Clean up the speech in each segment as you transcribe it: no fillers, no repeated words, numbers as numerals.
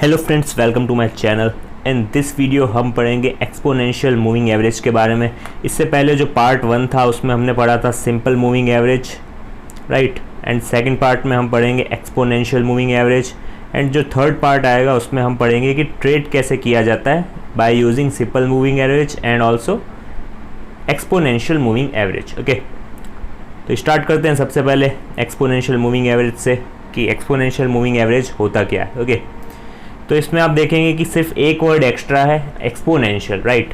Hello friends, welcome to my channel. In this video हम पढ़ेंगे exponential moving average के बारे में। इससे पहले जो पार्ट 1 था उसमें हमने पढ़ा था simple moving average, right. And second part में हम पढ़ेंगे एक्सपोनेंशियल मूविंग एवरेज। एंड जो थर्ड पार्ट आएगा उसमें हम पढ़ेंगे कि ट्रेड कैसे किया जाता है by using simple moving average and also exponential moving average. Okay, तो स्टार्ट करते हैं सबसे पहले एक्सपोनेंशियल मूविंग एवरेज से कि एक्सपोनेंशियल मूविंग एवरेज होता क्या है। ओके, तो इसमें आप देखेंगे कि सिर्फ एक वर्ड एक्स्ट्रा है, एक्सपोनेंशियल, राइट।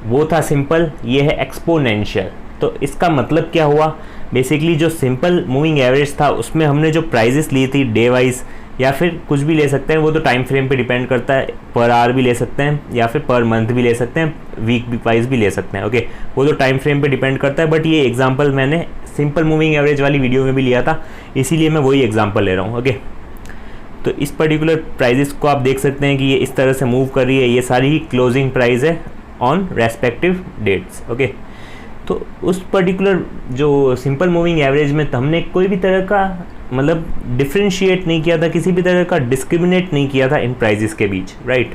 वो था सिंपल, ये है एक्सपोनेंशियल। तो इसका मतलब क्या हुआ, बेसिकली जो सिंपल मूविंग एवरेज था उसमें हमने जो प्राइजेस ली थी डे वाइज या फिर कुछ भी ले सकते हैं, वो तो टाइम फ्रेम पे डिपेंड करता है, पर आवर भी ले सकते हैं या फिर पर मंथ भी ले सकते हैं, वीक वाइज भी ले सकते हैं। ओके, वो तो टाइम फ्रेम पे डिपेंड करता है, बट ये एग्जांपल मैंने सिंपल मूविंग एवरेज वाली वीडियो में भी लिया था, इसीलिए मैं वही एग्जांपल ले रहा हूँ। ओके, तो इस पर्टिकुलर प्राइजेस को आप देख सकते हैं कि ये इस तरह से मूव कर रही है। ये सारी ही क्लोजिंग प्राइस है ऑन रेस्पेक्टिव डेट्स। ओके, तो उस पर्टिकुलर जो सिंपल मूविंग एवरेज में हमने कोई भी तरह का मतलब डिफ्रेंशिएट नहीं किया था, किसी भी तरह का डिस्क्रिमिनेट नहीं किया था इन प्राइजेस के बीच, राइट।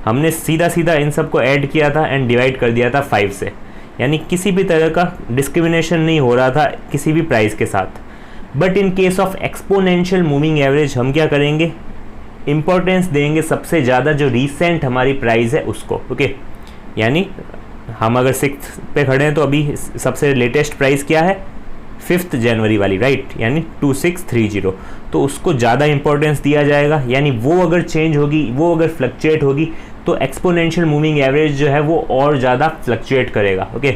हमने सीधा सीधा इन सबको ऐड किया था एंड डिवाइड कर दिया था 5 से, यानी किसी भी तरह का डिस्क्रिमिनेशन नहीं हो रहा था किसी भी प्राइस के साथ। But in case of exponential moving average हम क्या करेंगे, इंपॉर्टेंस देंगे सबसे ज़्यादा जो रीसेंट हमारी प्राइस है उसको। ओके, यानी हम अगर 6 पे खड़े हैं तो अभी सबसे लेटेस्ट प्राइस क्या है, 5 जनवरी वाली, राइट, यानी 2630, तो उसको ज़्यादा इंपॉर्टेंस दिया जाएगा। यानी वो अगर चेंज होगी, वो अगर फ्लक्चुएट होगी तो एक्सपोनेंशियल मूविंग एवरेज जो है वो और ज़्यादा फ्लक्चुएट करेगा। ओके,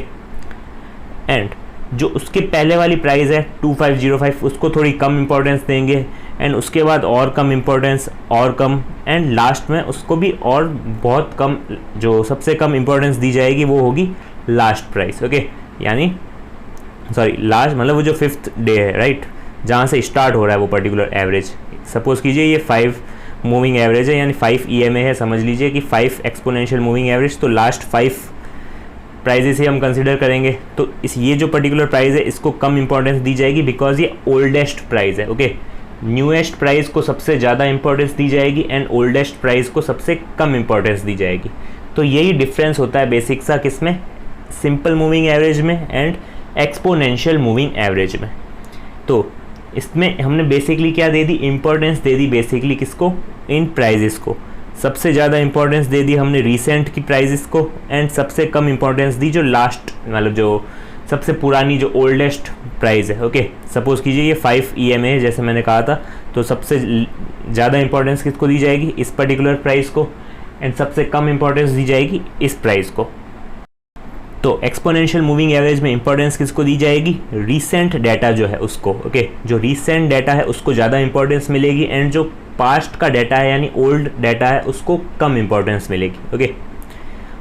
एंड जो उसके पहले वाली प्राइस है 2505 उसको थोड़ी कम इंपॉर्टेंस देंगे, एंड उसके बाद और कम इंपॉर्टेंस और कम, एंड लास्ट में उसको भी और बहुत कम, जो सबसे कम इंपॉर्टेंस दी जाएगी वो होगी लास्ट प्राइस। ओके, यानी सॉरी लास्ट मतलब वो जो 5th डे है, राइट, जहाँ से स्टार्ट हो रहा है वो पर्टिकुलर एवरेज। सपोज कीजिए ये 5 मूविंग एवरेज है, यानी 5 EMA है, समझ लीजिए कि 5 एक्सपोनेंशियल मूविंग एवरेज, तो लास्ट 5 प्राइजेस ही हम कंसिडर करेंगे। तो ये जो पर्टिकुलर प्राइस है इसको कम इंपॉर्टेंस दी जाएगी बिकॉज ये ओल्डेस्ट प्राइस है। ओके, न्यूएस्ट प्राइस को सबसे ज़्यादा इंपॉर्टेंस दी जाएगी एंड ओल्डेस्ट प्राइस को सबसे कम इंपॉर्टेंस दी जाएगी। तो यही डिफरेंस होता है बेसिक सा किसमें, सिंपल मूविंग एवरेज में एंड एक्सपोनेंशियल मूविंग एवरेज में। तो इसमें हमने बेसिकली क्या दे दी, इंपॉर्टेंस दे दी बेसिकली किसको, इन प्राइजेस को। सबसे ज़्यादा इंपॉर्टेंस दे दी हमने रीसेंट की प्राइजेस को, एंड सबसे कम इंपॉर्टेंस दी जो लास्ट मतलब जो सबसे पुरानी जो ओल्डेस्ट प्राइस है। ओके, सपोज कीजिए ये 5 EMA है जैसे मैंने कहा था, तो सबसे ज़्यादा इंपॉर्टेंस किसको दी जाएगी, इस पर्टिकुलर प्राइस को, एंड सबसे कम इंपॉर्टेंस दी जाएगी इस प्राइस को। तो एक्सपोनेंशियल मूविंग एवरेज में इंपॉर्टेंस किसको दी जाएगी, रीसेंट डाटा जो है उसको। ओके, जो रीसेंट डाटा है उसको ज़्यादा इंपॉर्टेंस मिलेगी, एंड जो पास्ट का डाटा है यानी ओल्ड डाटा है उसको कम इंपॉर्टेंस मिलेगी। ओके,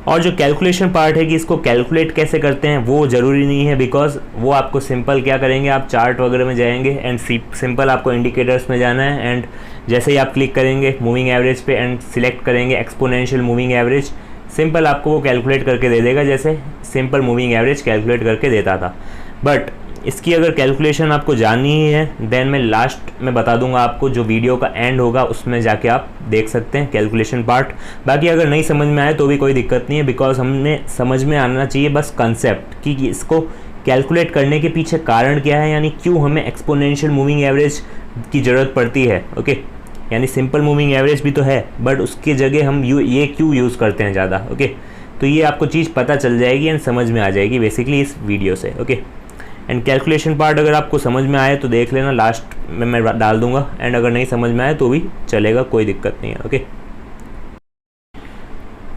और जो कैलकुलेशन पार्ट है कि इसको कैलकुलेट कैसे करते हैं वो ज़रूरी नहीं है, बिकॉज वो आपको सिंपल क्या करेंगे, आप चार्ट वगैरह में जाएंगे एंड सिंपल आपको इंडिकेटर्स में जाना है, एंड जैसे ही आप क्लिक करेंगे मूविंग एवरेज पे एंड सिलेक्ट करेंगे एक्सपोनेंशियल मूविंग एवरेज, सिंपल आपको वो कैलकुलेट करके दे देगा जैसे सिंपल मूविंग एवरेज कैलकुलेट करके देता था। बट इसकी अगर कैलकुलेशन आपको जाननी ही है देन मैं लास्ट में बता दूंगा आपको, जो वीडियो का एंड होगा उसमें जाके आप देख सकते हैं कैलकुलेशन पार्ट। बाकी अगर नहीं समझ में आए तो भी कोई दिक्कत नहीं है, बिकॉज हमने समझ में आना चाहिए बस कंसेप्ट कि इसको कैलकुलेट करने के पीछे कारण क्या है, यानी क्यों हमें एक्सपोनेंशियल मूविंग एवरेज की ज़रूरत पड़ती है। ओके, यानी सिंपल मूविंग एवरेज भी तो है बट उसकी जगह हम ये क्यों यूज़ करते हैं ज़्यादा। ओके, तो ये आपको चीज़ पता चल जाएगी एंड समझ में आ जाएगी बेसिकली इस वीडियो से। ओके, एंड कैलकुलेशन पार्ट अगर आपको समझ में आए तो देख लेना, लास्ट में मैं डाल दूंगा, एंड अगर नहीं समझ में आए तो भी चलेगा, कोई दिक्कत नहीं है। ओके,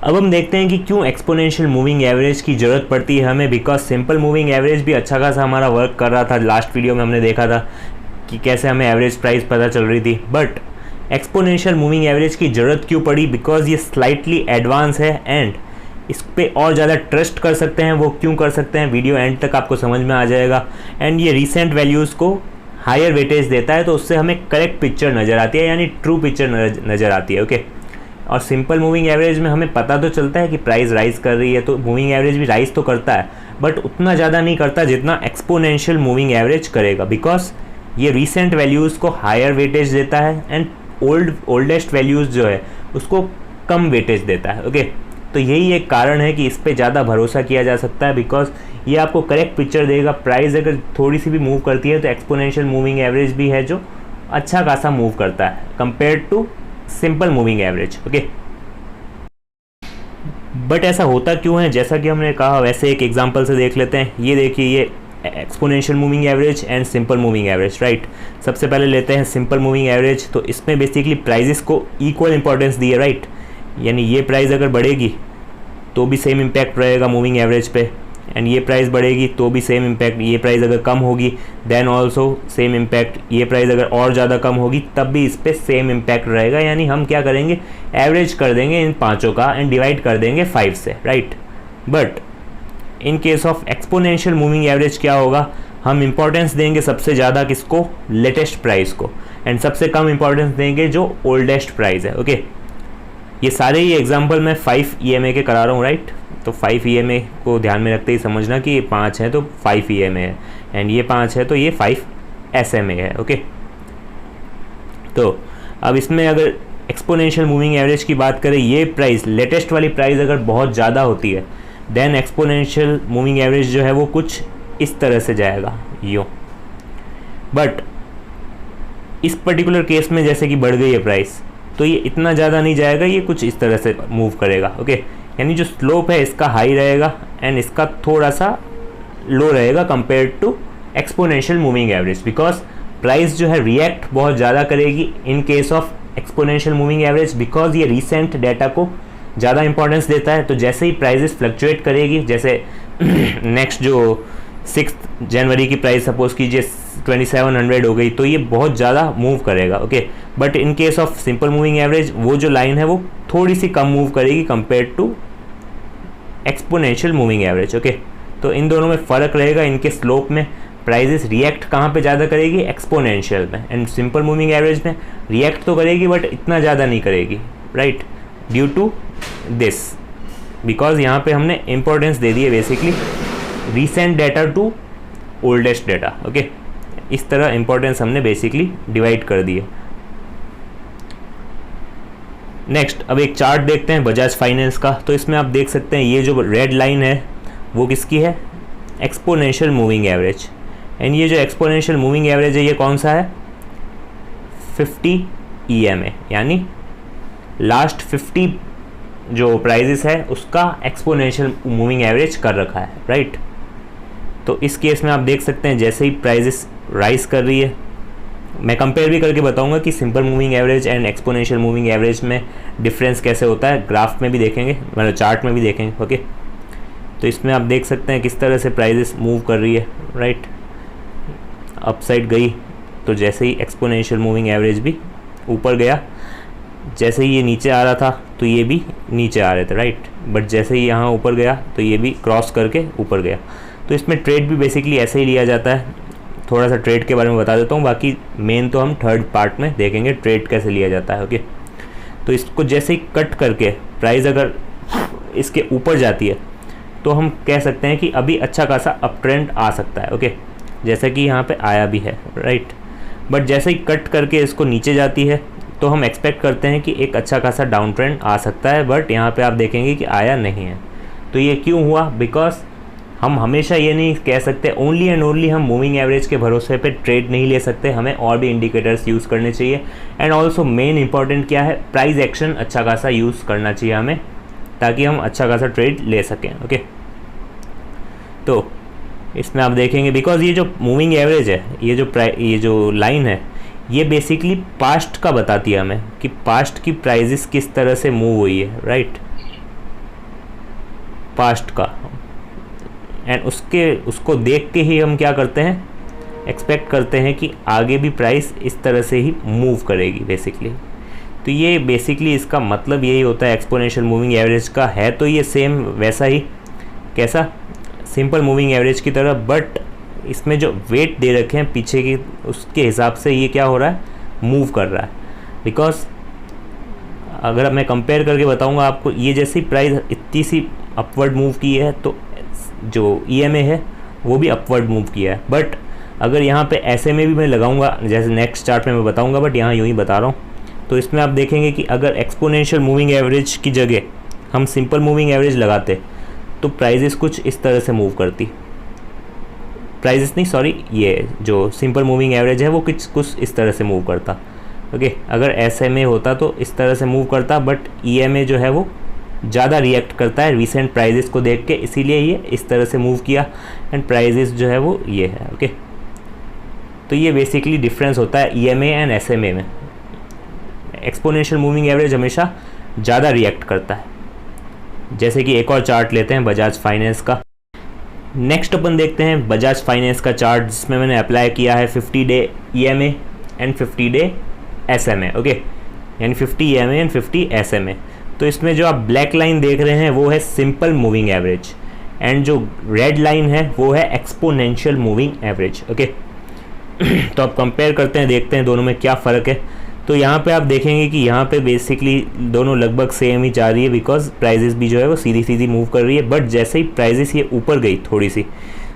अब हम देखते हैं कि क्यों एक्सपोनेंशियल मूविंग एवरेज की ज़रूरत पड़ती है हमें, बिकॉज सिंपल मूविंग एवरेज भी अच्छा खासा हमारा वर्क कर रहा था। लास्ट वीडियो में हमने देखा था कि कैसे हमें एवरेज प्राइस पता चल रही थी, बट एक्सपोनेंशियल मूविंग एवरेज की ज़रूरत क्यों पड़ी, बिकॉज ये स्लाइटली एडवांस है एंड इस पे और ज़्यादा ट्रस्ट कर सकते हैं। वो क्यों कर सकते हैं, वीडियो एंड तक आपको समझ में आ जाएगा। एंड ये रीसेंट वैल्यूज़ को हायर वेटेज देता है, तो उससे हमें करेक्ट पिक्चर नज़र आती है, यानी ट्रू पिक्चर नज़र आती है। ओके, और सिंपल मूविंग एवरेज में हमें पता तो चलता है कि प्राइस राइज कर रही है, तो मूविंग एवरेज भी राइज तो करता है बट उतना ज़्यादा नहीं करता जितना एक्सपोनेंशियल मूविंग एवरेज करेगा, बिकॉज ये रीसेंट वैल्यूज़ को हायर वेटेज देता है एंड ओल्डेस्ट वैल्यूज़ जो है उसको कम वेटेज देता है। ओके, तो यही एक कारण है कि इस पर ज़्यादा भरोसा किया जा सकता है, बिकॉज ये आपको करेक्ट पिक्चर देगा। प्राइस अगर थोड़ी सी भी मूव करती है तो एक्सपोनेंशियल मूविंग एवरेज भी है जो अच्छा खासा मूव करता है compare to simple moving average. Okay, but ऐसा होता क्यों है, जैसा कि हमने कहा वैसे एक एग्जांपल से देख लेते हैं। ये देखिए, ये exponential moving average and simple moving average, right. सबसे पहले लेते हैं सिंपल मूविंग एवरेज। तो इसमें बेसिकली प्राइजेस को इक्वल इंपॉर्टेंस दी है, राइट। यानी ये प्राइस अगर बढ़ेगी तो भी सेम इम्पैक्ट रहेगा मूविंग एवरेज पे, एंड ये प्राइस बढ़ेगी तो भी सेम इम्पैक्ट। ये प्राइस अगर कम होगी देन ऑल्सो सेम इम्पैक्ट। ये प्राइस अगर और ज़्यादा कम होगी तब भी इस पर सेम इम्पैक्ट रहेगा। यानी हम क्या करेंगे, एवरेज कर देंगे इन पाँचों का एंड डिवाइड कर देंगे 5 से, right. But in case of exponential moving average क्या होगा, हम इंपॉर्टेंस देंगे सबसे ज़्यादा किसको, लेटेस्ट प्राइस को, एंड सबसे कम इंपॉर्टेंस देंगे जो ओल्डेस्ट प्राइस है। ओके, ये सारे ही एग्जांपल मैं 5 EMA के करा रहा हूँ, राइट। तो 5 EMA को ध्यान में रखते ही समझना कि ये 5 है तो 5 EMA है, एंड ये 5 है तो ये 5 SMA है। ओके, तो अब इसमें अगर एक्सपोनेंशियल मूविंग एवरेज की बात करें, ये प्राइस लेटेस्ट वाली प्राइस अगर बहुत ज़्यादा होती है देन एक्सपोनेंशियल मूविंग एवरेज जो है वो कुछ इस तरह से जाएगा, यूँ। बट इस पर्टिकुलर केस में जैसे कि बढ़ गई है प्राइस, तो ये इतना ज़्यादा नहीं जाएगा, ये कुछ इस तरह से मूव करेगा। ओके, यानी जो स्लोप है इसका हाई रहेगा एंड इसका थोड़ा सा लो रहेगा compare to exponential moving average, because price जो है रिएक्ट बहुत ज़्यादा करेगी in case of exponential moving average, because ये रिसेंट डाटा को ज़्यादा इंपॉर्टेंस देता है। तो जैसे ही प्राइजेस फ्लक्चुएट करेगी, जैसे नेक्स्ट जो 6 जनवरी की प्राइस सपोज कीजिए 2700 हो गई, तो ये बहुत ज़्यादा मूव करेगा। Okay, but in case of simple moving average वो जो लाइन है वो थोड़ी सी कम मूव करेगी compare to exponential moving average. Okay, तो इन दोनों में फ़र्क रहेगा। इनके स्लोप में प्राइजेस रिएक्ट कहाँ पे ज़्यादा करेगी, एक्सपोनेंशियल में, एंड सिंपल मूविंग एवरेज में रिएक्ट तो करेगी बट इतना ज़्यादा नहीं करेगी, right, due to this, because यहाँ पे हमने इंपॉर्टेंस दे दी है basically recent data to oldest data. Okay, इस तरह इंपॉर्टेंस हमने बेसिकली डिवाइड कर दी है। नेक्स्ट, अब एक चार्ट देखते हैं बजाज फाइनेंस का। तो इसमें आप देख सकते हैं ये जो रेड लाइन है वो किसकी है, एक्सपोनेंशियल मूविंग एवरेज, एंड ये जो एक्सपोनेंशियल मूविंग एवरेज है ये कौन सा है, 50 EMA, यानी लास्ट 50 जो प्राइजेस है उसका एक्सपोनेंशियल मूविंग एवरेज कर रखा है, राइट। तो इस केस में आप देख सकते हैं जैसे ही प्राइजेस राइज कर रही है, मैं कंपेयर भी करके बताऊंगा कि simple moving average and exponential moving average में डिफरेंस कैसे होता है, ग्राफ में भी देखेंगे, मतलब चार्ट में भी देखेंगे। ओके, तो इसमें आप देख सकते हैं किस तरह से प्राइजेस मूव कर रही है, राइट। अपसाइड गई तो जैसे ही एक्सपोनेंशियल मूविंग एवरेज भी ऊपर गया, जैसे ही ये नीचे आ रहा था तो ये भी नीचे आ रहे थे, राइट। बट जैसे ही यहाँ ऊपर गया तो ये भी क्रॉस करके ऊपर गया। तो इसमें ट्रेड भी बेसिकली ऐसे ही लिया जाता है। थोड़ा सा ट्रेड के बारे में बता देता हूँ, बाकी मेन तो हम थर्ड पार्ट में देखेंगे ट्रेड कैसे लिया जाता है। ओके, तो इसको जैसे ही कट करके प्राइस अगर इसके ऊपर जाती है तो हम कह सकते हैं कि अभी अच्छा खासा अप ट्रेंड आ सकता है। ओके, जैसे कि यहाँ पे आया भी है, राइट। बट जैसे ही कट करके इसको नीचे जाती है तो हम एक्सपेक्ट करते हैं कि एक अच्छा खासा डाउन ट्रेंड आ सकता है, बट यहाँ पे आप देखेंगे कि आया नहीं है। तो ये क्यों हुआ, बिकॉज हम हमेशा ये नहीं कह सकते ओनली एंड ओनली हम मूविंग एवरेज के भरोसे पे ट्रेड नहीं ले सकते, हमें और भी इंडिकेटर्स यूज़ करने चाहिए। एंड ऑल्सो मेन इंपॉर्टेंट क्या है, प्राइस एक्शन अच्छा खासा यूज़ करना चाहिए हमें, ताकि हम अच्छा खासा ट्रेड ले सकें। ओके, तो इसमें आप देखेंगे बिकॉज ये जो मूविंग एवरेज है, ये जो लाइन है, ये बेसिकली पास्ट का बताती है हमें कि पास्ट की प्राइजेस किस तरह से मूव हुई है, राइट, पास्ट का। एंड उसको देख के ही हम क्या करते हैं, एक्सपेक्ट करते हैं कि आगे भी प्राइस इस तरह से ही मूव करेगी बेसिकली। तो ये बेसिकली इसका मतलब यही होता है एक्सपोनेंशियल मूविंग एवरेज का। है तो ये सेम वैसा ही, कैसा, सिंपल मूविंग एवरेज की तरह, बट इसमें जो वेट दे रखे हैं पीछे की, उसके हिसाब से ये क्या हो रहा है, मूव कर रहा है। बिकॉज अगर मैं कंपेयर करके बताऊंगा आपको, ये जैसी प्राइस इतनी सी अपवर्ड मूव की है तो जो EMA है वो भी अपवर्ड मूव किया है। बट अगर यहाँ पे ऐसे में भी मैं लगाऊंगा, जैसे नेक्स्ट चार्ट में मैं बताऊंगा, बट यहाँ यूँ ही बता रहा हूँ, तो इसमें आप देखेंगे कि अगर एक्सपोनेंशियल मूविंग एवरेज की जगह हम सिंपल मूविंग एवरेज लगाते तो प्राइजेस कुछ इस तरह से मूव करती, प्राइजेस नहीं सॉरी, ये जो सिंपल मूविंग एवरेज है वो कुछ इस तरह से मूव करता। ओके, अगर SMA होता तो इस तरह से मूव करता, बट EMA जो है वो ज़्यादा रिएक्ट करता है रिसेंट प्राइजेस को देख के, इसीलिए ये इस तरह से मूव किया एंड प्राइजेस जो है वो ये है। ओके, तो ये बेसिकली डिफरेंस होता है EMA एंड SMA में। एक्सपोनेंशियल मूविंग एवरेज हमेशा ज़्यादा रिएक्ट करता है। जैसे कि एक और चार्ट लेते हैं बजाज फाइनेंस का। नेक्स्ट अपन देखते हैं बजाज फाइनेंस का चार्ट, जिसमें मैंने अप्लाई किया है 50 day EMA and 50 day SMA। Okay, यानी 50 EMA एंड 50 SMA। तो इसमें जो आप ब्लैक लाइन देख रहे हैं वो है सिंपल मूविंग एवरेज एंड जो रेड लाइन है वो है एक्सपोनेंशियल मूविंग एवरेज। ओके, तो आप कंपेयर करते हैं, देखते हैं दोनों में क्या फ़र्क है। तो यहाँ पे आप देखेंगे कि यहाँ पे बेसिकली दोनों लगभग सेम ही जा रही है, बिकॉज प्राइजेस भी जो है वो सीधी सीधी मूव कर रही है। बट जैसे ही प्राइजेस ये ऊपर गई थोड़ी सी,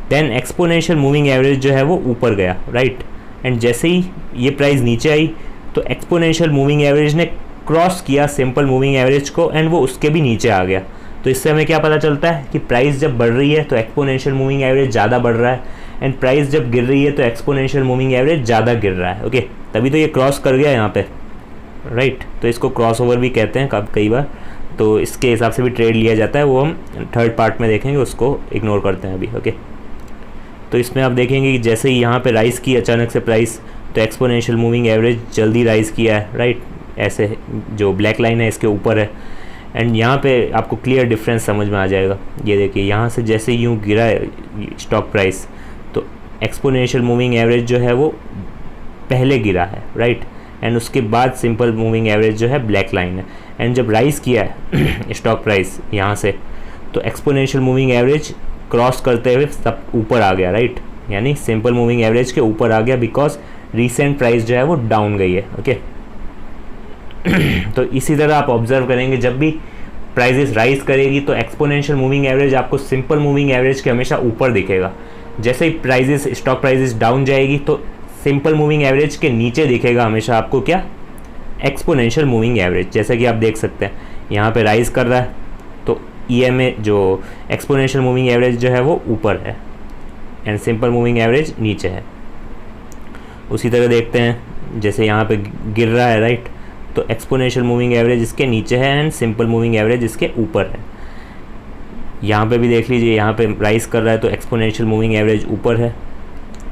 देन एक्सपोनेंशियल मूविंग एवरेज जो है वो ऊपर गया, राइट। एंड जैसे ही ये प्राइस नीचे आई तो एक्सपोनेंशियल मूविंग एवरेज ने क्रॉस किया सिंपल मूविंग एवरेज को एंड वो उसके भी नीचे आ गया। तो इससे हमें क्या पता चलता है कि प्राइस जब बढ़ रही है तो एक्सपोनेंशियल मूविंग एवरेज ज़्यादा बढ़ रहा है, एंड प्राइस जब गिर रही है तो एक्सपोनेंशियल मूविंग एवरेज ज़्यादा गिर रहा है। ओके, तभी तो ये क्रॉस कर गया यहाँ पे, राइट। तो इसको क्रॉस ओवर भी कहते हैं कई बार, तो इसके हिसाब से भी ट्रेड लिया जाता है, वो हम थर्ड पार्ट में देखेंगे, उसको इग्नोर करते हैं अभी। ओके, तो इसमें आप देखेंगे कि जैसे ही यहाँ पे राइज़ की अचानक से प्राइस, तो एक्सपोनेंशियल मूविंग एवरेज जल्दी राइज़ किया है, राइट। ऐसे जो ब्लैक लाइन है इसके ऊपर है, एंड यहाँ पे आपको क्लियर डिफरेंस समझ में आ जाएगा। ये देखिए, यहाँ से जैसे यूँ गिरा है स्टॉक प्राइस, तो एक्सपोनेंशियल मूविंग एवरेज जो है वो पहले गिरा है, राइट। एंड उसके बाद सिंपल मूविंग एवरेज जो है ब्लैक लाइन है। एंड जब राइज़ किया है स्टॉक प्राइस यहाँ से, तो एक्सपोनेंशियल मूविंग एवरेज क्रॉस करते हुए सब ऊपर आ गया, राइट। यानी सिंपल मूविंग एवरेज के ऊपर आ गया, बिकॉज रिसेंट प्राइस जो है वो डाउन गई है। ओके, तो इसी तरह आप ऑब्जर्व करेंगे, जब भी प्राइजेस राइज करेगी तो एक्सपोनेंशियल मूविंग एवरेज आपको सिंपल मूविंग एवरेज के हमेशा ऊपर दिखेगा। जैसे ही प्राइजेस स्टॉक प्राइजेस डाउन जाएगी तो सिंपल मूविंग एवरेज के नीचे दिखेगा हमेशा आपको क्या, एक्सपोनेंशियल मूविंग एवरेज। जैसा कि आप देख सकते हैं यहाँ पे राइज कर रहा है तो EMA जो एक्सपोनेंशियल मूविंग एवरेज जो है वो ऊपर है एंड सिंपल मूविंग एवरेज नीचे है। उसी तरह देखते हैं जैसे यहाँ पे गिर रहा है, राइट, तो एक्सपोनेंशियल मूविंग एवरेज इसके नीचे है एंड सिंपल मूविंग एवरेज इसके ऊपर है। यहाँ पे भी देख लीजिए, यहाँ पे राइज कर रहा है तो एक्सपोनेंशियल मूविंग एवरेज ऊपर है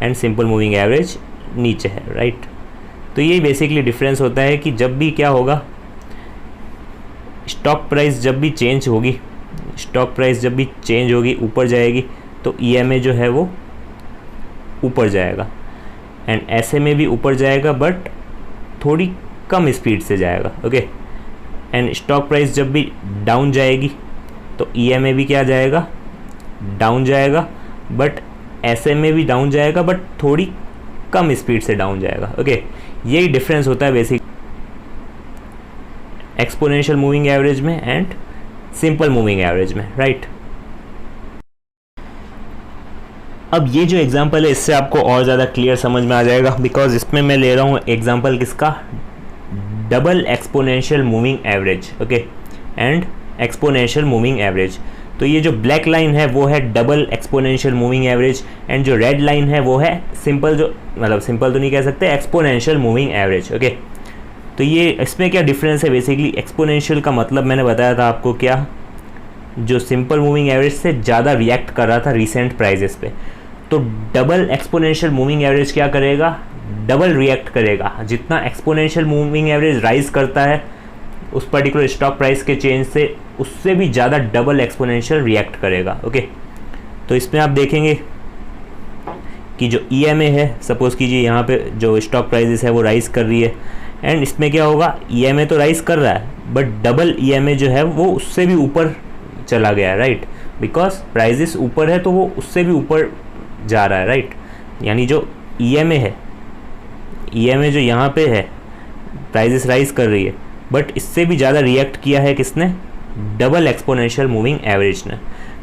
एंड सिंपल मूविंग एवरेज नीचे है, राइट। तो ये बेसिकली डिफरेंस होता है कि जब भी क्या होगा, स्टॉक प्राइस जब भी चेंज होगी, स्टॉक प्राइस जब भी चेंज होगी ऊपर जाएगी तो EMA जो है वो ऊपर जाएगा एंड SMA भी ऊपर जाएगा, बट थोड़ी कम स्पीड से जाएगा। ओके, एंड स्टॉक प्राइस जब भी डाउन जाएगी तो EMA भी क्या जाएगा, डाउन जाएगा, बट SMA भी डाउन जाएगा, बट थोड़ी कम स्पीड से डाउन जाएगा। ओके, यही डिफरेंस होता है बेसिक एक्सपोनेंशियल मूविंग एवरेज में एंड सिंपल मूविंग एवरेज में, राइट। अब ये जो एग्जांपल है इससे आपको और ज़्यादा क्लियर समझ में आ जाएगा, बिकॉज इसमें मैं ले रहा हूँ एग्जांपल किसका, double exponential moving average. Okay, and exponential moving average. तो ये जो ब्लैक लाइन है वो है double exponential moving average and जो रेड लाइन है वो है सिंपल, जो मतलब सिंपल तो नहीं कह सकते, एक्सपोनेंशियल मूविंग एवरेज। ओके, तो ये इसमें क्या डिफरेंस है, बेसिकली एक्सपोनेंशियल का मतलब मैंने बताया था आपको क्या, जो सिंपल मूविंग एवरेज से ज़्यादा रिएक्ट कर रहा था रिसेंट प्राइजेस पे। तो डबल एक्सपोनेंशियल मूविंग एवरेज क्या करेगा, डबल रिएक्ट करेगा। जितना एक्सपोनेंशियल मूविंग एवरेज राइज करता है उस पर्टिकुलर स्टॉक प्राइस के चेंज से, उससे भी ज़्यादा डबल एक्सपोनेंशियल रिएक्ट करेगा। ओके, तो इसमें आप देखेंगे कि जो EMA है, सपोज कीजिए यहाँ पे जो स्टॉक प्राइजेस है वो राइज कर रही है एंड इसमें क्या होगा, EMA तो राइज कर रहा है बट डबल EMA जो है वो उससे भी ऊपर चला गया है, राइट। बिकॉज प्राइजेस ऊपर है तो वो उससे भी ऊपर जा रहा है, राइट। यानी जो EMA है, EMA जो यहाँ पे है प्राइजेस राइज कर रही है, बट इससे भी ज़्यादा रिएक्ट किया है किसने, डबल एक्सपोनेंशियल मूविंग एवरेज ने।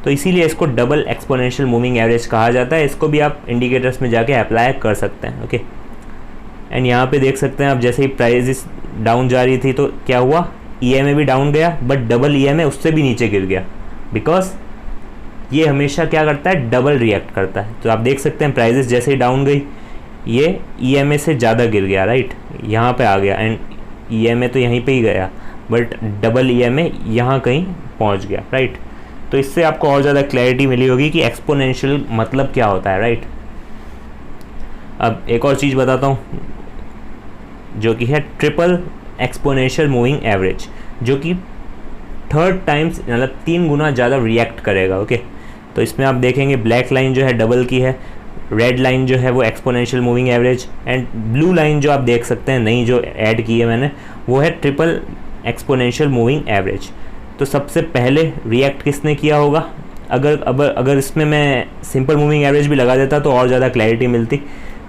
तो इसीलिए इसको डबल एक्सपोनेंशियल मूविंग एवरेज कहा जाता है। इसको भी आप इंडिकेटर्स में जाके अप्लाई कर सकते हैं। ओके, एंड यहाँ पे देख सकते हैं आप, जैसे ही प्राइजेस डाउन जा रही थी तो क्या हुआ, EMA भी डाउन गया, बट डबल EMA उससे भी नीचे गिर गया, बिकॉज ये हमेशा क्या करता है, डबल रिएक्ट करता है। तो आप देख सकते हैं प्राइजेस जैसे ही डाउन गई ये EMA से ज़्यादा गिर गया, राइट, यहाँ पे आ गया, एंड EMA तो यहीं पे ही गया, बट डबल EMA यहाँ कहीं पहुँच गया, राइट। तो इससे आपको और ज़्यादा क्लैरिटी मिली होगी कि एक्सपोनेंशियल मतलब क्या होता है, राइट। अब एक और चीज़ बताता हूँ जो कि है ट्रिपल एक्सपोनेंशियल मूविंग एवरेज, जो कि 3 टाइम्स मतलब 3 गुना ज़्यादा रिएक्ट करेगा। ओके, तो इसमें आप देखेंगे ब्लैक लाइन जो है डबल की है, रेड लाइन जो है वो exponential moving average, and blue line जो आप देख सकते हैं नई जो ऐड की है मैंने, वो है ट्रिपल एक्सपोनेंशियल मूविंग एवरेज। तो सबसे पहले रिएक्ट किसने किया होगा, अगर इसमें मैं सिंपल मूविंग एवरेज भी लगा देता तो और ज़्यादा क्लैरिटी मिलती।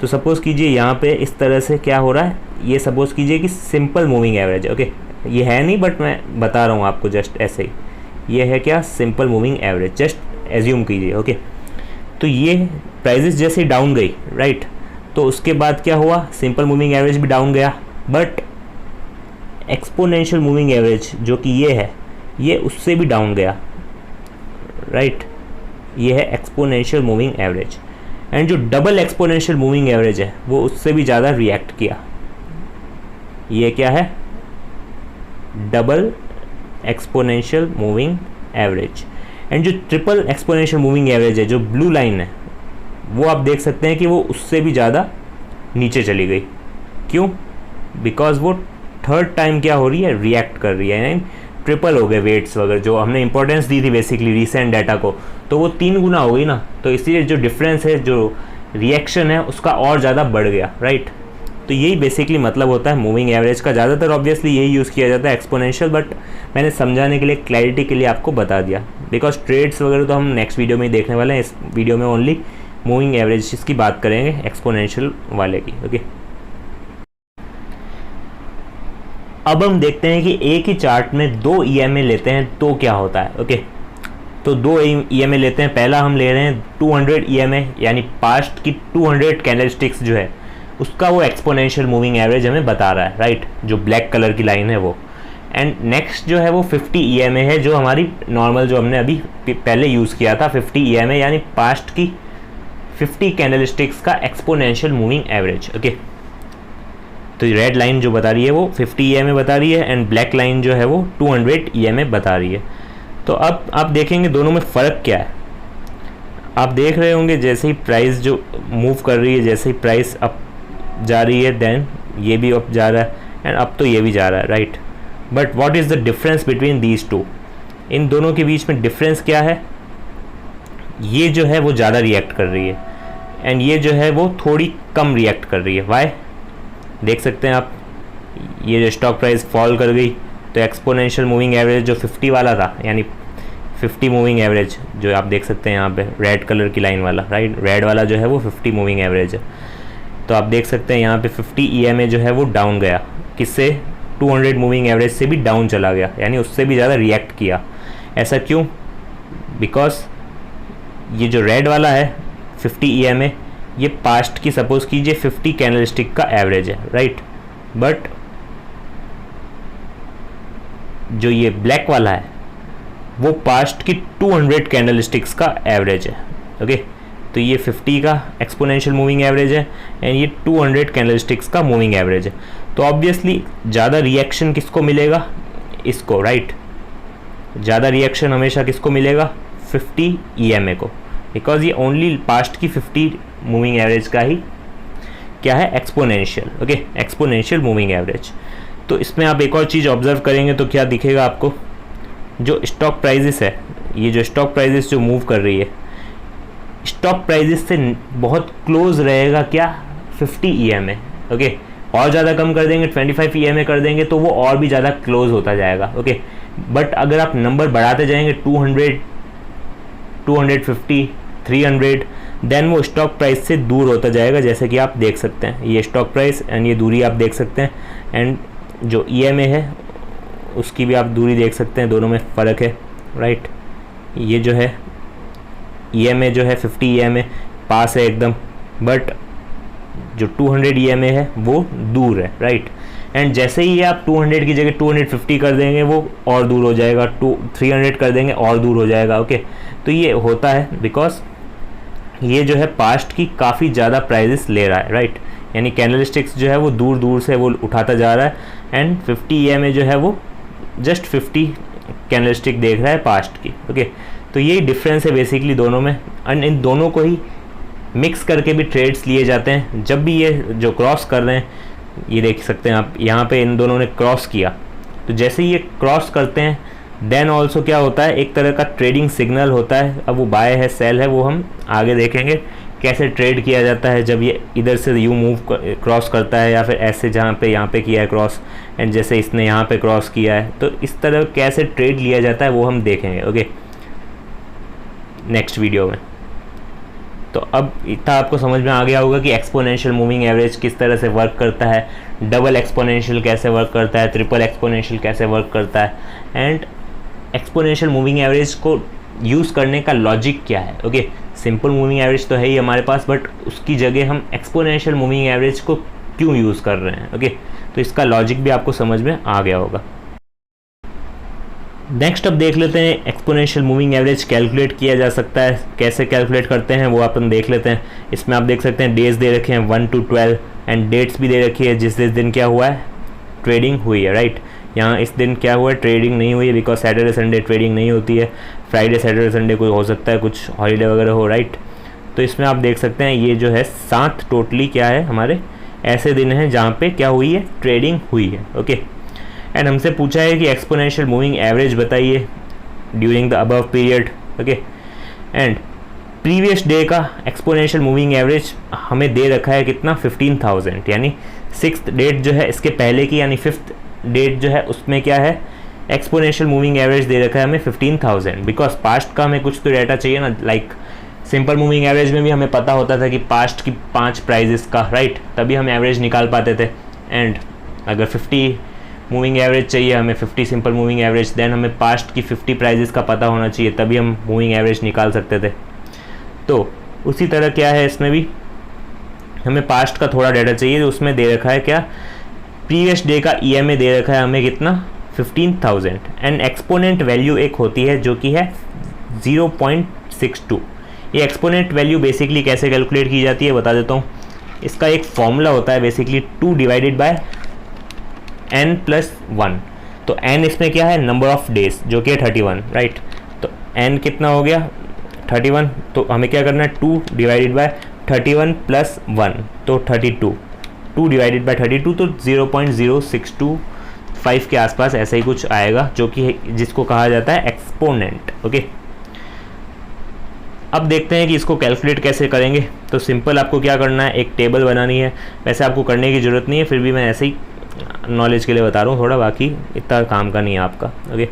तो सपोज़ कीजिए यहाँ पे इस तरह से क्या हो रहा है, ये सपोज़ कीजिए कि सिंपल मूविंग एवरेज है। ओके, ये है नहीं बट मैं बता रहा हूँ आपको जस्ट ऐसे ही, ये है क्या, simple moving average, just assume कीजिए। ओके, तो ये प्राइजेस जैसे ही डाउन गई, राइट, तो उसके बाद क्या हुआ, सिंपल मूविंग एवरेज भी डाउन गया, बट एक्सपोनेंशियल मूविंग एवरेज जो कि ये है, ये उससे भी डाउन गया, राइट, ये है एक्सपोनेंशियल मूविंग एवरेज। एंड जो डबल एक्सपोनेंशियल मूविंग एवरेज है वो उससे भी ज़्यादा रिएक्ट किया, ये क्या है, double exponential moving average. And जो ट्रिपल एक्सपोनेंशियल मूविंग एवरेज है, जो ब्लू लाइन है, वो आप देख सकते हैं कि वो उससे भी ज़्यादा नीचे चली गई। क्यों, बिकॉज वो 3rd टाइम क्या हो रही है, रिएक्ट कर रही है, यानी ट्रिपल हो गए वेट्स वगैरह जो हमने इंपॉर्टेंस दी थी बेसिकली रिसेंट डाटा को, तो वो 3 गुना हो गई ना, तो इसलिए जो डिफरेंस है, जो रिएक्शन है उसका और ज़्यादा बढ़ गया, राइट। तो यही बेसिकली मतलब होता है मूविंग एवरेज का। ज़्यादातर ऑब्वियसली यही यूज़ किया जाता है एक्सपोनेंशियल, बट मैंने समझाने के लिए, क्लैरिटी के लिए आपको बता दिया, बिकॉज ट्रेड्स वगैरह तो हम नेक्स्ट वीडियो में ही देखने वाले हैं। इस वीडियो में ओनली मूविंग एवरेज की बात करेंगे, एक्सपोनेंशियल वाले की। ओके, अब हम देखते हैं कि एक ही चार्ट में 2 EMA लेते हैं तो क्या होता है। ओके, तो 2 EMA लेते हैं। पहला हम ले रहे हैं 200 EMA, यानी पास्ट की 200 कैंडलस्टिक्स जो है उसका वो एक्सपोनेंशियल मूविंग एवरेज हमें बता रहा है, राइट, जो ब्लैक कलर की लाइन है वो। एंड नेक्स्ट जो है वो 50 EMA है, जो हमारी नॉर्मल जो हमने अभी पहले यूज़ किया था 50 EMA, यानी पास्ट की 50 कैंडलस्टिक्स का एक्सपोनेंशियल मूविंग एवरेज। ओके, तो रेड लाइन जो बता रही है वो 50 EMA बता रही है, एंड ब्लैक लाइन जो है वो 200 EMA बता रही है। तो अब आप देखेंगे दोनों में फ़र्क क्या है। आप देख रहे होंगे जैसे ही प्राइस जो मूव कर रही है, जैसे ही प्राइस अप जा रही है, देन ये भी अप जा रहा है, एंड अब तो ये भी जा रहा है, right. But what is the difference between these two, इन दोनों के बीच में डिफरेंस क्या है, ये जो है वो ज़्यादा रिएक्ट कर रही है, एंड ये जो है वो थोड़ी कम रिएक्ट कर रही है। वाई, देख सकते हैं आप, ये जो स्टॉक प्राइस फॉल कर गई तो एक्सपोनेंशियल मूविंग एवरेज जो 50 वाला था, यानी 50 मूविंग एवरेज जो आप देख सकते हैं यहाँ पे रेड कलर की लाइन वाला, राइट, रेड वाला जो है वो 50 मूविंग एवरेज है। तो आप देख सकते हैं यहाँ पे 50 EMA जो है वो डाउन गया, किससे, 200 मूविंग एवरेज से भी डाउन चला गया, यानी उससे भी ज़्यादा रिएक्ट किया। ऐसा क्यों, बिकॉज ये जो रेड वाला है 50 EMA, ये पास्ट की सपोज कीजिए 50 कैंडलस्टिक का एवरेज है, राइट, बट जो ये ब्लैक वाला है वो पास्ट की 200 कैंडलस्टिक्स का एवरेज है। ओके, तो ये 50 का एक्सपोनेंशियल मूविंग एवरेज है, एंड ये 200 कैंडलस्टिक्स का मूविंग एवरेज है। तो ऑब्वियसली ज़्यादा रिएक्शन किसको मिलेगा, इसको, राइट, ज़्यादा रिएक्शन हमेशा किसको मिलेगा, 50 EMA को, बिकॉज ये ओनली पास्ट की 50 मूविंग एवरेज का ही क्या है, exponential. Okay, exponential moving average. तो इसमें आप एक और चीज़ ऑब्जर्व करेंगे तो क्या दिखेगा आपको, जो स्टॉक प्राइजेस है, ये जो स्टॉक प्राइजेस जो मूव कर रही है, स्टॉक प्राइजेस से बहुत क्लोज रहेगा क्या, 50 EMA। ओके, और ज़्यादा कम कर देंगे, 25 EMA कर देंगे तो वो और भी ज़्यादा क्लोज होता जाएगा। ओके, बट अगर आप नंबर बढ़ाते जाएंगे 200, 250, 300, देन वो स्टॉक प्राइस से दूर होता जाएगा, जैसे कि आप देख सकते हैं ये स्टॉक प्राइस एंड ये दूरी आप देख सकते हैं, एंड जो EMA है उसकी भी आप दूरी देख सकते हैं, दोनों में फ़र्क है, राइट। ये जो है EMA जो है 50 EMA पास है एकदम, बट जो 200 EMA है वो दूर है, राइट। एंड जैसे ही आप 200 की जगह 250 कर देंगे वो और दूर हो जाएगा, 300 कर देंगे और दूर हो जाएगा। ओके, तो ये होता है बिकॉज ये जो है पास्ट की काफ़ी ज़्यादा प्राइजेस ले रहा है, राइट। यानी कैंडलस्टिक्स जो है वो दूर दूर से वो उठाता जा रहा है एंड 50 EMA जो है वो जस्ट 50 कैंडलस्टिक देख रहा है पास्ट की। ओके, तो यही डिफरेंस है बेसिकली दोनों में। एंड इन दोनों को ही मिक्स करके भी ट्रेड्स लिए जाते हैं। जब भी ये जो क्रॉस कर रहे हैं, ये देख सकते हैं आप यहाँ पे इन दोनों ने क्रॉस किया, तो जैसे ही ये क्रॉस करते हैं देन ऑल्सो क्या होता है, एक तरह का ट्रेडिंग सिग्नल होता है। अब वो बाय है सेल है वो हम आगे देखेंगे कैसे ट्रेड किया जाता है जब ये इधर से यू मूव क्रॉस करता है, या फिर ऐसे जहाँ पे यहाँ पे किया है क्रॉस एंड जैसे इसने यहाँ पे क्रॉस किया है, तो इस तरह कैसे ट्रेड लिया जाता है वो हम देखेंगे। ओके, नेक्स्ट वीडियो में। तो अब इतना आपको समझ में आ गया होगा कि एक्सपोनेंशियल मूविंग एवरेज किस तरह से वर्क करता है, डबल एक्सपोनेंशियल कैसे वर्क करता है, ट्रिपल एक्सपोनेंशियल कैसे वर्क करता है, एंड एक्सपोनेंशियल मूविंग एवरेज को यूज़ करने का लॉजिक क्या है। ओके, सिंपल मूविंग एवरेज तो है ही हमारे पास, बट उसकी जगह हम एक्सपोनेंशियल मूविंग एवरेज को क्यों यूज़ कर रहे हैं। ओके, तो इसका लॉजिक भी आपको समझ में आ गया होगा। नेक्स्ट अब देख लेते हैं एक्सपोनेंशियल मूविंग एवरेज कैलकुलेट किया जा सकता है, कैसे कैलकुलेट करते हैं वो अपन देख लेते हैं। इसमें आप देख सकते हैं डेज दे रखे हैं 1 to 12 एंड डेट्स भी दे रखी है जिस दिन क्या हुआ है, ट्रेडिंग हुई है, राइट। यहाँ इस दिन क्या हुआ है, ट्रेडिंग नहीं हुई है बिकॉज सैटरडे संडे ट्रेडिंग नहीं होती है, फ्राइडे सैटरडे संडे कोई हो सकता है कुछ हॉलीडे वगैरह हो, राइट। तो इसमें आप देख सकते हैं ये जो है 7 टोटली क्या है हमारे ऐसे दिन हैं जहाँ पे क्या हुई है, ट्रेडिंग हुई है। ओके, एंड हमसे पूछा है कि एक्सपोनेंशियल मूविंग एवरेज बताइए during the above period. Okay, and previous day का एक्सपोनेंशियल मूविंग एवरेज हमें दे रखा है कितना, 15,000, यानी 6th डेट जो है इसके पहले की यानी 5th डेट जो है उसमें क्या है, एक्सपोनेंशियल मूविंग एवरेज दे रखा है हमें 15,000। बिकॉज पास्ट का हमें कुछ तो डाटा चाहिए ना, लाइक सिंपल मूविंग एवरेज में भी हमें पता होता था कि पास्ट की 5 प्राइजेस का, राइट, तभी हम एवरेज निकाल पाते थे। एंड अगर 50 मूविंग एवरेज चाहिए हमें, 50 सिंपल मूविंग एवरेज, देन हमें पास्ट की 50 प्राइजेस का पता होना चाहिए, तभी हम मूविंग एवरेज निकाल सकते थे। तो उसी तरह क्या है इसमें भी हमें पास्ट का थोड़ा डाटा चाहिए, उसमें दे रखा है क्या, प्रीवियस डे का EMA दे रखा है हमें कितना, 15,000 एंड एक्सपोनेंट वैल्यू एक होती है जो कि है 0.62। ये एक्सपोनेंट वैल्यू बेसिकली कैसे कैलकुलेट की जाती है बता देता हूँ। इसका एक फॉर्मूला होता है बेसिकली 2 डिवाइडेड बाय n+1। तो n इसमें क्या है, नंबर ऑफ डेज जो कि है 31, राइट। तो n कितना हो गया 31, तो हमें क्या करना है 2 डिवाइडेड बाय 31 + 1 तो 32, 2 डिवाइडेड बाय 32 तो 0.0625 के आसपास ऐसा ही कुछ आएगा, जो कि जिसको कहा जाता है एक्सपोनेंट। ओके, अब देखते हैं कि इसको कैलकुलेट कैसे करेंगे। तो सिंपल आपको क्या करना है, एक टेबल बनानी है। वैसे आपको करने की ज़रूरत नहीं है, फिर भी मैं ऐसे ही नॉलेज के लिए बता रहा हूँ थोड़ा, बाकी इतना काम का नहीं है आपका। ओके,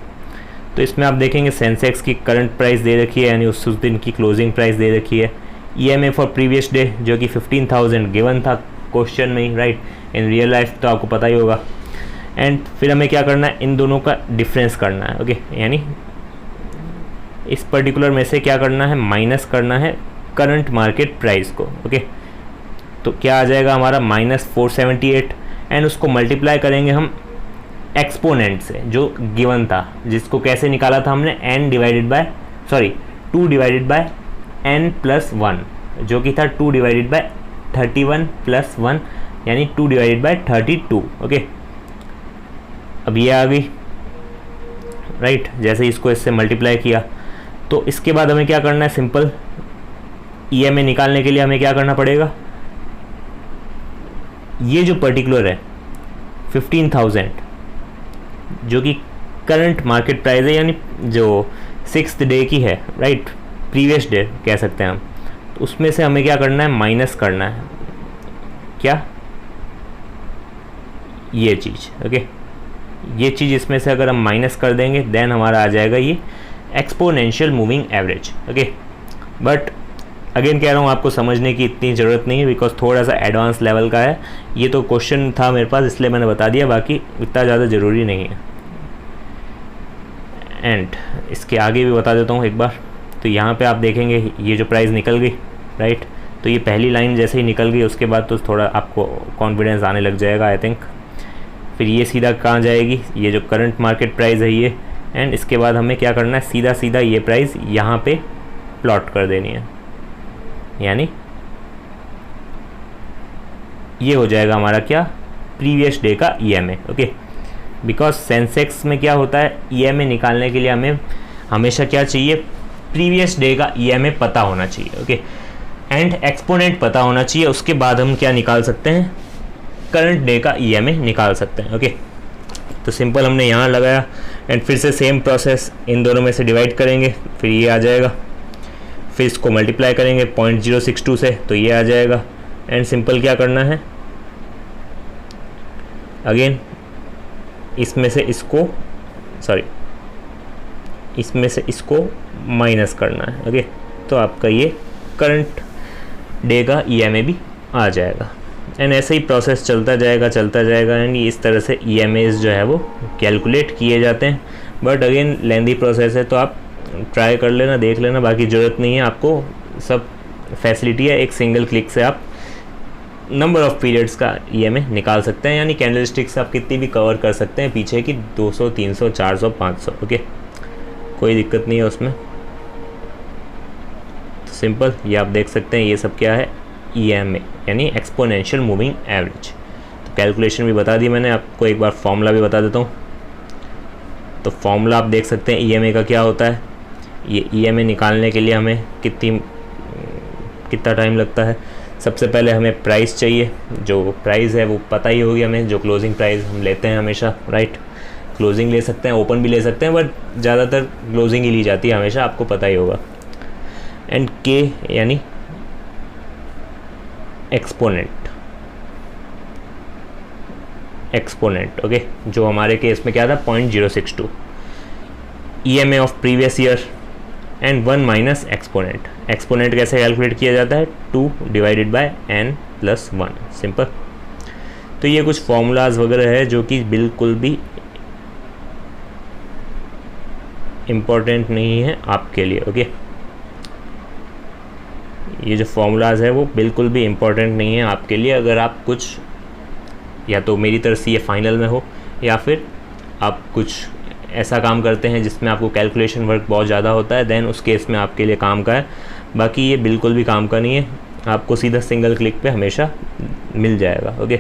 तो इसमें आप देखेंगे सेंसेक्स की करंट प्राइस दे रखी है, यानी उस दिन की क्लोजिंग प्राइस दे रखी है। EMA फॉर प्रीवियस डे जो कि 15,000 गिवन था क्वेश्चन में ही, राइट। इन रियल लाइफ तो आपको पता ही होगा। एंड फिर हमें क्या करना है, इन दोनों का डिफरेंस करना है। ओके, यानी इस पर्टिकुलर में से क्या करना है, माइनस करना है करंट मार्केट प्राइस को। ओके, तो क्या आ जाएगा हमारा -478 एंड उसको मल्टीप्लाई करेंगे हम एक्सपोनेंट से जो गिवन था, जिसको कैसे निकाला था हमने, 2 डिवाइडेड बाय n+1 जो कि था 2 डिवाइडेड बाय 31 + 1 यानी 2 डिवाइडेड बाय 32। ओके, अब ये आ गई, राइट। जैसे इसको इससे मल्टीप्लाई किया तो इसके बाद हमें क्या करना है, सिंपल EMA निकालने के लिए हमें क्या करना पड़ेगा, ये जो पर्टिकुलर है 15,000 जो कि करंट मार्केट प्राइस है, यानी जो 6th डे की है, राइट, प्रीवियस डे कह सकते हैं हम, तो उसमें से हमें क्या करना है, माइनस करना है क्या, ये चीज़। ओके, ये चीज़ इसमें से अगर हम माइनस कर देंगे देन हमारा आ जाएगा ये exponential moving average. Okay, but again कह रहा हूँ आपको समझने की इतनी ज़रूरत नहीं है बिकॉज थोड़ा सा एडवांस लेवल का है। ये तो क्वेश्चन था मेरे पास इसलिए मैंने बता दिया, बाकी इतना ज़्यादा ज़रूरी नहीं है। एंड इसके आगे भी बता देता हूँ एक बार। तो यहाँ पे आप देखेंगे ये जो प्राइस निकल गई, राइट, तो ये पहली लाइन जैसे ही निकल गई उसके बाद तो थोड़ा आपको कॉन्फिडेंस आने लग जाएगा आई थिंक। फिर ये सीधा कहाँ जाएगी, ये जो करंट मार्केट प्राइस है ये, एंड इसके बाद हमें क्या करना है, सीधा सीधा ये प्राइस यहाँ पे प्लॉट कर देनी है, यानी ये हो जाएगा हमारा क्या, प्रीवियस डे का EMA। ओके, बिकॉज सेंसेक्स में क्या होता है, EMA निकालने के लिए हमें हमेशा क्या चाहिए, प्रीवियस डे का EMA पता होना चाहिए। ओके, एंड एक्सपोनेंट पता होना चाहिए, उसके बाद हम क्या निकाल सकते हैं, करंट डे का EMA निकाल सकते हैं। ओके, तो सिंपल हमने यहाँ लगाया, एंड फिर से सेम प्रोसेस, इन दोनों में से डिवाइड करेंगे, फिर ये आ जाएगा, फिर इसको मल्टीप्लाई करेंगे 0.062 से, तो ये आ जाएगा, एंड सिंपल क्या करना है, अगेन इसमें से इसको माइनस करना है। ओके, तो आपका ये करंट डे का EMA भी आ जाएगा, एंड ऐसे ही प्रोसेस चलता जाएगा एंड इस तरह से EMAs जो है वो कैलकुलेट किए जाते हैं। बट अगेन लेंदी प्रोसेस है, तो आप ट्राई कर लेना, देख लेना, बाकी ज़रूरत नहीं है, आपको सब फैसिलिटी है, एक सिंगल क्लिक से आप नंबर ऑफ़ पीरियड्स का EMA निकाल सकते हैं, यानी कैंडलस्टिक से आप कितनी भी कवर कर सकते हैं पीछे की, 200, 300, 400, 500। ओके, कोई दिक्कत नहीं है उसमें। तो सिंपल ये आप देख सकते हैं, ये सब क्या है, EMA यानी एक्सपोनेंशियल मूविंग एवरेज। तो कैलकुलेशन भी बता दी मैंने आपको, एक बार फॉर्मूला भी बता देता हूँ। तो फॉर्मूला आप देख सकते हैं EMA का क्या होता है, ये EMA निकालने के लिए हमें कितना टाइम लगता है। सबसे पहले हमें प्राइस चाहिए, जो प्राइस है वो पता ही होगी हमें, जो क्लोजिंग प्राइस हम लेते हैं हमेशा, राइट। क्लोजिंग ले सकते हैं, ओपन भी ले सकते हैं, बट ज़्यादातर क्लोजिंग ही ली जाती है हमेशा, आपको पता ही होगा। एंड K यानी एक्सपोनेंट। ओके, जो हमारे केस में क्या था, 0.062 EMA of previous year, and 1 minus exponent. Exponent कैसे कैलकुलेट किया जाता है, 2 डिवाइडेड बाय n+1, सिंपल। तो ये कुछ फॉर्मूलाज वगैरह है जो कि बिल्कुल भी इम्पोर्टेंट नहीं है आपके लिए। ओके, ये जो फॉर्मूलाज है वो बिल्कुल भी इम्पोर्टेंट नहीं है आपके लिए, अगर आप कुछ या तो मेरी तरफ से ये फाइनल में हो, या फिर आप कुछ ऐसा काम करते हैं जिसमें आपको कैलकुलेशन वर्क बहुत ज़्यादा होता है, देन उस केस में आपके लिए काम का है। बाकी ये बिल्कुल भी काम का नहीं है, आपको सीधा सिंगल क्लिक पे हमेशा मिल जाएगा। ओके।